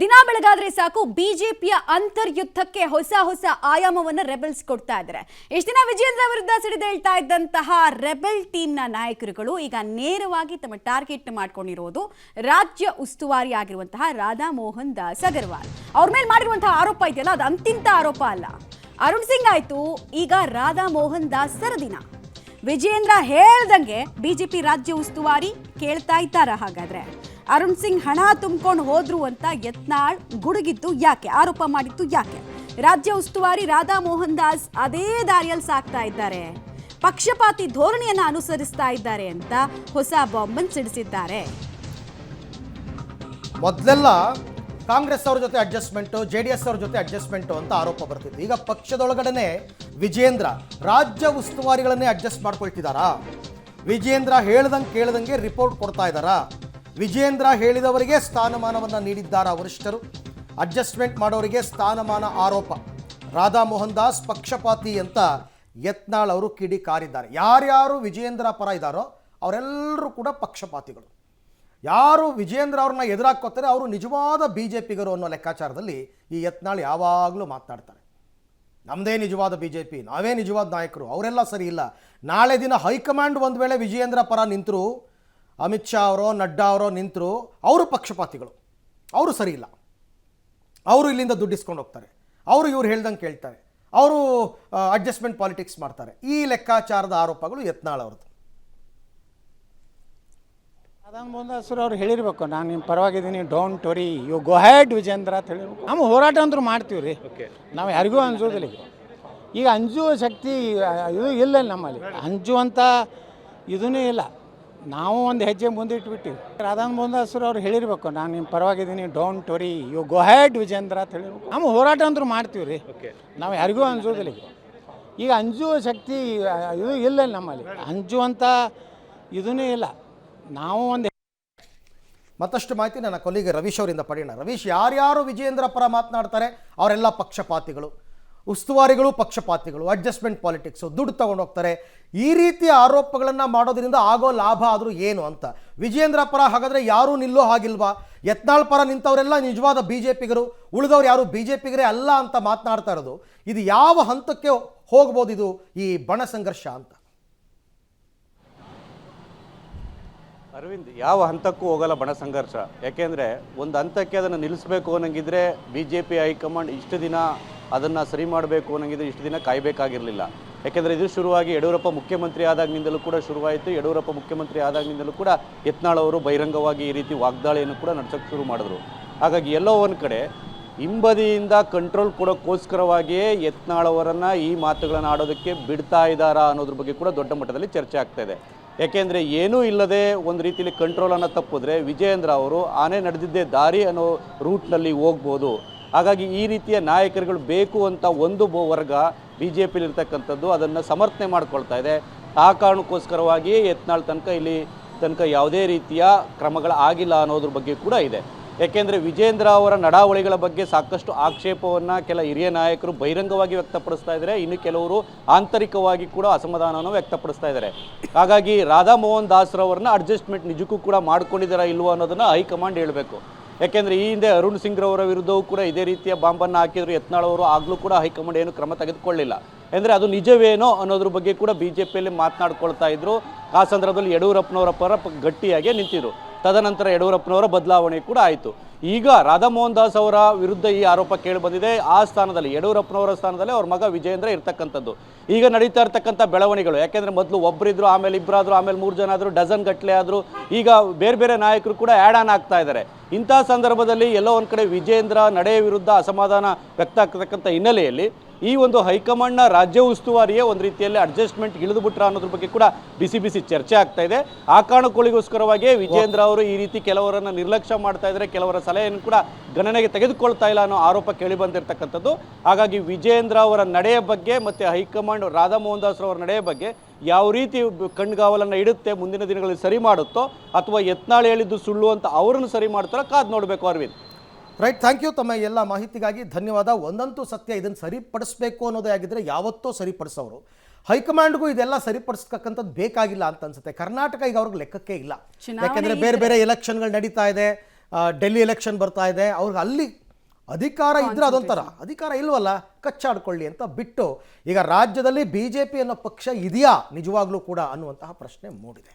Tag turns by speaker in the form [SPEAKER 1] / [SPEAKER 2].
[SPEAKER 1] ದಿನ ಬೆಳಗಾದ್ರೆ ಸಾಕು ಬಿಜೆಪಿಯ ಅಂತರ್ಯುದ್ಧಕ್ಕೆ ಹೊಸ ಹೊಸ ಆಯಾಮವನ್ನ ರೆಬೆಲ್ಸ್ ಕೊಡ್ತಾ ಇದ್ದಾರೆ. ಇಷ್ಟು ದಿನ ವಿಜೇಂದ್ರ ವಿರುದ್ಧ ಸಿಡಿದೇಳ್ತಾ ಇದ್ದಂತಹ ರೆಬೆಲ್ ಟೀಮ್ನ ನಾಯಕರುಗಳು ಈಗ ನೇರವಾಗಿ ತಮ್ಮ ಟಾರ್ಗೆಟ್ ಮಾಡ್ಕೊಂಡಿರೋದು ರಾಜ್ಯ ಉಸ್ತುವಾರಿ ಆಗಿರುವಂತಹ ರಾಧಾ ಮೋಹನ್ ದಾಸ್ ಅಗರ್ವಾಲ್. ಅವ್ರ ಮೇಲೆ ಮಾಡಿರುವಂತಹ ಆರೋಪ ಇದೆಯಲ್ಲ, ಅದು ಅಂತಿಂತ ಆರೋಪ ಅಲ್ಲ. ಅರುಣ್ ಸಿಂಗ್ ಆಯ್ತು, ಈಗ ರಾಧಾ ಮೋಹನ್ ದಾಸ್ ಸರದಿನ ವಿಜೇಂದ್ರ ಹೇಳ್ದಂಗೆ ಬಿಜೆಪಿ ರಾಜ್ಯ ಉಸ್ತುವಾರಿ ಕೇಳ್ತಾ ಇದ್ದಾರ. ಹಾಗಾದ್ರೆ ಅರುಣ್ ಸಿಂಗ್ ಹಣ ತುಂಬಿಕೊಂಡು ಹೋದ್ರು ಅಂತ ಯತ್ನಾಳ್ ಗುಡುಗಿದ್ದು ಯಾಕೆ, ಆರೋಪ ಮಾಡಿದ್ದು ಯಾಕೆ? ರಾಜ್ಯ ಉಸ್ತುವಾರಿ ರಾಧಾ ಮೋಹನ್ ದಾಸ್ ಅದೇ ದಾರಿಯಲ್ಲಿ ಸಾಕ್ತಾ ಇದ್ದಾರೆ, ಪಕ್ಷಪಾತಿ ಧೋರಣೆಯನ್ನ ಅನುಸರಿಸ್ತಾ ಇದ್ದಾರೆ ಅಂತ ಹೊಸ ಬಾಂಬನ್ನು ಸಿಡಿಸಿದ್ದಾರೆ.
[SPEAKER 2] ಮೊದಲೆಲ್ಲ ಕಾಂಗ್ರೆಸ್ ಅವ್ರ ಜೊತೆ ಅಡ್ಜಸ್ಟ್ಮೆಂಟು, JDS ಅವ್ರ ಜೊತೆ ಅಡ್ಜಸ್ಟ್ಮೆಂಟು ಅಂತ ಆರೋಪ ಬರ್ತಿತ್ತು. ಈಗ ಪಕ್ಷದೊಳಗಡೆನೆ ವಿಜೇಂದ್ರ ರಾಜ್ಯ ಉಸ್ತುವಾರಿಗಳನ್ನೇ ಅಡ್ಜಸ್ಟ್ ಮಾಡ್ಕೊಳ್ತಿದ್ದಾರಾ? ವಿಜೇಂದ್ರ ಹೇಳ್ದಂಗೆ ಕೇಳ್ದಂಗೆ ರಿಪೋರ್ಟ್ ಕೊಡ್ತಾ ಇದ್ದಾರಾ? ವಿಜೇಂದ್ರ ಹೇಳಿದವರಿಗೆ ಸ್ಥಾನಮಾನವನ್ನು ನೀಡಿದ್ದಾರಾ ವರಿಷ್ಠರು? ಅಡ್ಜಸ್ಟ್ಮೆಂಟ್ ಮಾಡೋರಿಗೆ ಸ್ಥಾನಮಾನ ಆರೋಪ. ರಾಧಾ ಮೋಹನ್ ದಾಸ್ ಪಕ್ಷಪಾತಿ ಅಂತ ಯತ್ನಾಳ್ ಅವರು ಕಿಡಿಕಾರಿದ್ದಾರೆ. ಯಾರ್ಯಾರು ವಿಜೇಂದ್ರ ಪರ ಇದ್ದಾರೋ ಅವರೆಲ್ಲರೂ ಕೂಡ ಪಕ್ಷಪಾತಿಗಳು. ಯಾರು ವಿಜೇಂದ್ರ ಅವ್ರನ್ನ ಎದುರಾಕೋತಾರೆ ಅವರು ನಿಜವಾದ BJPಗರು ಅನ್ನೋ ಲೆಕ್ಕಾಚಾರದಲ್ಲಿ ಈ ಯತ್ನಾಳ್ ಯಾವಾಗಲೂ ಮಾತನಾಡ್ತಾರೆ. ನಮ್ಮದೇ ನಿಜವಾದ BJP, ನಾವೇ ನಿಜವಾದ ನಾಯಕರು, ಅವರೆಲ್ಲ ಸರಿ ಇಲ್ಲ. ನಾಳೆ ದಿನ ಹೈಕಮಾಂಡ್ ಒಂದು ವೇಳೆ ವಿಜೇಂದ್ರ ಪರ ನಿಂತರು, ಅಮಿತ್ ಶಾ ಅವರೋ ನಡ್ಡಾ ಅವರೋ ನಿಂತರು, ಅವರು ಪಕ್ಷಪಾತಿಗಳು, ಅವರು ಸರಿ ಇಲ್ಲ. ಅವರು ಇಲ್ಲಿಂದ ದುಡ್ಡಿಸ್ಕೊಂಡು ಹೋಗ್ತಾರೆ, ಅವರು ಇವ್ರು ಹೇಳ್ದಂಗೆ ಕೇಳ್ತಾರೆ, ಅವರು ಅಡ್ಜಸ್ಟ್ಮೆಂಟ್ ಪಾಲಿಟಿಕ್ಸ್ ಮಾಡ್ತಾರೆ. ಈ ಲೆಕ್ಕಾಚಾರದ ಆರೋಪಗಳು ಯತ್ನಾಳ್ ಅವ್ರದ್ದು.
[SPEAKER 3] ರಾಧಾ ಮೋಹನ್ ದಾಸ್ ಅವ್ರು ಹೇಳಿರ್ಬೇಕು, ನಾನು ನಿಮ್ಮ ಪರವಾಗಿದ್ದೀನಿ, don't worry, you go ahead Vijendra ಅಂತ ಹೇಳಿರ್ಬೇಕು. ನಮ್ಮ ಹೋರಾಟ ಅಂತೂ ಮಾಡ್ತೀವಿ ರೀ, ನಾವು ಯಾರಿಗೂ ಅಂಜೋದಿಲ್ಲ. ಈಗ ಅಂಜುವ ಶಕ್ತಿ ಇದು ಇಲ್ಲ ನಮ್ಮಲ್ಲಿ, ಅಂಜುವಂಥ ಇದನ್ನೇ ಇಲ್ಲ. ನಾವು ಒಂದು ಹೆಜ್ಜೆ ಮುಂದೆ ಇಟ್ಬಿಟ್ಟಿವಿ. ರಾಧಾ ಮೋಹನ್ ದಾಸ್ ಅವ್ರು ಹೇಳಿರ್ಬೇಕು, ನಾನು ನಿಮ್ಮ ಪರವಾಗಿದ್ದೀನಿ, don't worry, you go ahead Vijendra ಅಂತ ಹೇಳಿರ್ಬೇಕು. ನಮ್ಮ ಹೋರಾಟ ಅಂತೂ ಮಾಡ್ತೀವಿ ರೀ, ನಾವು ಯಾರಿಗೂ ಅಂಜೋದಿಲ್ಲ. ಈಗ ಅಂಜುವ ಶಕ್ತಿ ಇದು ಇಲ್ಲ ನಮ್ಮಲ್ಲಿ, ಅಂಜುವಂಥ ಇದನ್ನೇ ಇಲ್ಲ. ನಾವು ಒಂದು
[SPEAKER 2] ಮತ್ತಷ್ಟು ಮಾಹಿತಿ ನನ್ನ ಕೊಲ್ಲಿಗೆ ರವೀಶ್ ಅವರಿಂದ ಪಡೆಯೋಣ. ರವೀಶ್, ಯಾರ್ಯಾರು ವಿಜೇಂದ್ರ ಪರ ಮಾತನಾಡ್ತಾರೆ ಅವರೆಲ್ಲ ಪಕ್ಷಪಾತಿಗಳು, ಉಸ್ತುವಾರಿಗಳು ಪಕ್ಷಪಾತಿಗಳು, ಅಡ್ಜಸ್ಟ್ಮೆಂಟ್ ಪಾಲಿಟಿಕ್ಸು, ದುಡ್ಡು ತಗೊಂಡು ಹೋಗ್ತಾರೆ. ಈ ರೀತಿಯ ಆರೋಪಗಳನ್ನು ಮಾಡೋದ್ರಿಂದ ಆಗೋ ಲಾಭ ಆದರೂ ಏನು ಅಂತ. ವಿಜೇಂದ್ರ ಪರ ಹಾಗಾದರೆ ಯಾರೂ ನಿಲ್ಲೋ ಹಾಗಿಲ್ವಾ? ಯತ್ನಾಳ್ ಪರ ನಿಂತವರೆಲ್ಲ ನಿಜವಾದ BJPಗರು, ಉಳಿದವ್ರು ಯಾರು BJPಗರೇ ಅಲ್ಲ ಅಂತ ಮಾತನಾಡ್ತಾ ಇರೋದು. ಇದು ಯಾವ ಹಂತಕ್ಕೆ ಹೋಗ್ಬೋದು ಇದು ಈ ಬಣ ಸಂಘರ್ಷ ಅಂತ?
[SPEAKER 4] ಅರವಿಂದ್, ಯಾವ ಹಂತಕ್ಕೂ ಹೋಗಲ್ಲ ಬಣ ಸಂಘರ್ಷ. ಯಾಕೆಂದರೆ ಒಂದು ಹಂತಕ್ಕೆ ಅದನ್ನು ನಿಲ್ಲಿಸಬೇಕು ಅನ್ನಂಗಿದ್ರೆ BJP ಹೈಕಮಾಂಡ್ ಇಷ್ಟು ದಿನ ಅದನ್ನು ಸರಿ ಮಾಡಬೇಕು ಅನ್ನಂಗಿದ್ರೆ ಇಷ್ಟು ದಿನ ಕಾಯಬೇಕಾಗಿರಲಿಲ್ಲ. ಯಾಕೆಂದರೆ ಇದು ಶುರುವಾಗಿ ಯಡಿಯೂರಪ್ಪ ಮುಖ್ಯಮಂತ್ರಿ ಆದಾಗಿನಿಂದಲೂ ಕೂಡ ಶುರುವಾಯಿತು. ಯಡಿಯೂರಪ್ಪ ಮುಖ್ಯಮಂತ್ರಿ ಆದಾಗಿನಿಂದಲೂ ಕೂಡ ಯತ್ನಾಳ್ ಅವರು ಬಹಿರಂಗವಾಗಿ ಈ ರೀತಿ ವಾಗ್ದಾಳಿಯನ್ನು ಕೂಡ ನಡೆಸೋಕ್ಕೆ ಶುರು ಮಾಡಿದ್ರು. ಹಾಗಾಗಿ ಎಲ್ಲೋ ಒಂದು ಕಡೆ ಹಿಂಬದಿಯಿಂದ ಕಂಟ್ರೋಲ್ ಕೊಡೋಕ್ಕೋಸ್ಕರವಾಗಿಯೇ ಯತ್ನಾಳ್ ಅವರನ್ನು ಈ ಮಾತುಗಳನ್ನು ಆಡೋದಕ್ಕೆ ಬಿಡ್ತಾ ಇದ್ದಾರಾ ಅನ್ನೋದ್ರ ಬಗ್ಗೆ ಕೂಡ ದೊಡ್ಡ ಮಟ್ಟದಲ್ಲಿ ಚರ್ಚೆ ಆಗ್ತಾ ಇದೆ. ಯಾಕೆಂದರೆ ಏನೂ ಇಲ್ಲದೆ ಒಂದು ರೀತಿಯಲ್ಲಿ ಕಂಟ್ರೋಲನ್ನು ತಪ್ಪಿದ್ರೆ ವಿಜೇಂದ್ರ ಅವರು ಆನೆ ನಡೆದಿದ್ದೇ ದಾರಿ ಅನ್ನೋ ರೂಟ್ನಲ್ಲಿ ಹೋಗ್ಬೋದು. ಹಾಗಾಗಿ ಈ ರೀತಿಯ ನಾಯಕರುಗಳು ಬೇಕು ಅಂತ ಒಂದು ವರ್ಗ BJPಲಿರ್ತಕ್ಕಂಥದ್ದು ಅದನ್ನು ಸಮರ್ಥನೆ ಮಾಡ್ಕೊಳ್ತಾ ಇದೆ. ಆ ಕಾರಣಕ್ಕೋಸ್ಕರವಾಗಿಯೇ ಯತ್ನಾಳ್ ಇಲ್ಲಿ ತನಕ ಯಾವುದೇ ರೀತಿಯ ಕ್ರಮಗಳು ಆಗಿಲ್ಲ ಅನ್ನೋದ್ರ ಬಗ್ಗೆ ಕೂಡ ಇದೆ. ಯಾಕೆಂದರೆ ವಿಜೇಂದ್ರ ಅವರ ನಡಾವಳಿಗಳ ಬಗ್ಗೆ ಸಾಕಷ್ಟು ಆಕ್ಷೇಪವನ್ನು ಕೆಲ ಹಿರಿಯ ನಾಯಕರು ಬಹಿರಂಗವಾಗಿ ವ್ಯಕ್ತಪಡಿಸ್ತಾ ಇದ್ದಾರೆ, ಇನ್ನು ಕೆಲವರು ಆಂತರಿಕವಾಗಿ ಕೂಡ ಅಸಮಾಧಾನವನ್ನು ವ್ಯಕ್ತಪಡಿಸ್ತಾ ಇದ್ದಾರೆ. ಹಾಗಾಗಿ ರಾಧಾ ಮೋಹನ್ ದಾಸ್ರವ್ರನ್ನ ಅಡ್ಜಸ್ಟ್ಮೆಂಟ್ ನಿಜಕ್ಕೂ ಕೂಡ ಮಾಡ್ಕೊಂಡಿದ್ದಾರಾ ಇಲ್ವೋ ಅನ್ನೋದನ್ನು ಹೈಕಮಾಂಡ್ ಹೇಳಬೇಕು. ಯಾಕೆಂದರೆ ಈ ಹಿಂದೆ ಅರುಣ್ ಸಿಂಗ್ ರವರ ವಿರುದ್ಧವೂ ಕೂಡ ಇದೇ ರೀತಿಯ ಬಾಂಬನ್ನು ಹಾಕಿದ್ರು ಯತ್ನಾಳ್ ಅವರು, ಆಗಲೂ ಕೂಡ ಹೈಕಮಾಂಡ್ ಏನು ಕ್ರಮ ತೆಗೆದುಕೊಳ್ಳಿಲ್ಲ. ಅಂದರೆ ಅದು ನಿಜವೇನೋ ಅನ್ನೋದ್ರ ಬಗ್ಗೆ ಕೂಡ BJPಯಲ್ಲಿ ಮಾತನಾಡ್ಕೊಳ್ತಾ ಇದ್ರು. ಆ ಸಂದರ್ಭದಲ್ಲಿ ಯಡಿಯೂರಪ್ಪನವರ ಪರ ಗಟ್ಟಿಯಾಗಿ ನಿಂತಿದ್ರು. ತದನಂತರ ಯಡಿಯೂರಪ್ಪನವರ ಬದಲಾವಣೆ ಕೂಡ ಆಯಿತು. ಈಗ ರಾಧಾ ಮೋಹನ್ ದಾಸ್ ಅವರ ವಿರುದ್ಧ ಈ ಆರೋಪ ಕೇಳಿ ಬಂದಿದೆ. ಆ ಸ್ಥಾನದಲ್ಲಿ ಯಡಿಯೂರಪ್ಪನವರ ಸ್ಥಾನದಲ್ಲಿ ಅವ್ರ ಮಗ ವಿಜೇಂದ್ರ ಇರ್ತಕ್ಕಂಥದ್ದು. ಈಗ ನಡೀತಾ ಇರ್ತಕ್ಕಂಥ ಬೆಳವಣಿಗೆಗಳು, ಯಾಕೆಂದರೆ ಮೊದಲು ಒಬ್ಬರಿದ್ರು, ಆಮೇಲೆ ಇಬ್ಬರಾದ್ರು, ಆಮೇಲೆ 3 ಜನ ಆದರು, ಡಜನ್ ಗಟ್ಟಲೆ ಆದರು. ಈಗ ಬೇರೆ ಬೇರೆ ನಾಯಕರು ಕೂಡ ಆ್ಯಡ್ ಆನ್ ಆಗ್ತಾ ಇದ್ದಾರೆ. ಇಂಥ ಸಂದರ್ಭದಲ್ಲಿ ಎಲ್ಲೋ ಒಂದು ಕಡೆ ವಿಜೇಂದ್ರ ನಡೆಯ ವಿರುದ್ಧ ಅಸಮಾಧಾನ ವ್ಯಕ್ತ ಆಗ್ತಕ್ಕಂಥ ಹಿನ್ನೆಲೆಯಲ್ಲಿ ಈ ಒಂದು ಹೈಕಮಾಂಡ್ನ ರಾಜ್ಯ ಉಸ್ತುವಾರಿಯೇ ಒಂದು ರೀತಿಯಲ್ಲಿ ಅಡ್ಜಸ್ಟ್ಮೆಂಟ್ ಇಳಿದುಬಿಟ್ರ ಅನ್ನೋದ್ರ ಬಗ್ಗೆ ಕೂಡ ಬಿಸಿ ಚರ್ಚೆ ಆಗ್ತಾ ಇದೆ. ಆ ಕಾರಣಕ್ಕೋಸ್ಕರವಾಗಿಯೇ ವಿಜೇಂದ್ರ ಅವರು ಈ ರೀತಿ ಕೆಲವರನ್ನು ನಿರ್ಲಕ್ಷ್ಯ ಮಾಡ್ತಾ ಇದ್ದಾರೆ, ಕೆಲವರ ಸಲಹೆಯನ್ನು ಕೂಡ ಗಣನೆಗೆ ತೆಗೆದುಕೊಳ್ತಾ ಇಲ್ಲ ಅನ್ನೋ ಆರೋಪ ಕೇಳಿ ಬಂದಿರತಕ್ಕಂಥದ್ದು. ಹಾಗಾಗಿ ವಿಜೇಂದ್ರ ಅವರ ನಡೆಯ ಬಗ್ಗೆ ಮತ್ತು ಹೈಕಮಾಂಡ್ ರಾಧಾ ಮೋಹನ್ ದಾಸ್ ಅವರ ನಡೆಯ ಬಗ್ಗೆ ಯಾವ ರೀತಿ ಕಣ್ಗಾವಲನ್ನು ಇಡುತ್ತೆ, ಮುಂದಿನ ದಿನಗಳಲ್ಲಿ ಸರಿ ಮಾಡುತ್ತೋ ಅಥವಾ ಯತ್ನಾಳ್ ಹೇಳಿದ್ದು ಸುಳ್ಳು ಅಂತ ಅವರನ್ನು ಸರಿ ಮಾಡ್ತಾರೋ ಕಾದು ನೋಡಬೇಕು. Arvind,
[SPEAKER 2] right, thank you. ತಮ್ಮ ಎಲ್ಲ ಮಾಹಿತಿಗಾಗಿ ಧನ್ಯವಾದ. ಒಂದಂತೂ ಸತ್ಯ, ಇದನ್ನು ಸರಿಪಡಿಸಬೇಕು ಅನ್ನೋದೇ ಆಗಿದ್ದರೆ ಯಾವತ್ತೋ ಸರಿಪಡಿಸೋರು. ಹೈಕಮಾಂಡ್ಗೂ ಇದೆಲ್ಲ ಸರಿಪಡಿಸ್ತಕ್ಕಂಥದ್ದು ಬೇಕಾಗಿಲ್ಲ ಅಂತ ಅನ್ಸುತ್ತೆ. ಕರ್ನಾಟಕ ಈಗ ಅವ್ರಿಗೆ ಲೆಕ್ಕಕ್ಕೆ ಇಲ್ಲ. ಯಾಕೆಂದರೆ ಬೇರೆ ಬೇರೆ ಎಲೆಕ್ಷನ್ಗಳು ನಡೀತಾ ಇದೆ, ಡೆಲ್ಲಿ ಎಲೆಕ್ಷನ್ ಬರ್ತಾ ಇದೆ, ಅವ್ರಿಗೆ ಅಲ್ಲಿ ಅಧಿಕಾರ ಇದ್ರೆ ಅದೊಂಥರ, ಅಧಿಕಾರ ಇಲ್ವಲ್ಲ ಕಚ್ಚಾಡ್ಕೊಳ್ಳಿ ಅಂತ ಬಿಟ್ಟು ಈಗ ರಾಜ್ಯದಲ್ಲಿ BJP ಅನ್ನೋ ಪಕ್ಷ ಇದೆಯಾ ನಿಜವಾಗ್ಲೂ ಕೂಡ ಅನ್ನುವಂತಹ ಪ್ರಶ್ನೆ ಮೂಡಿದೆ.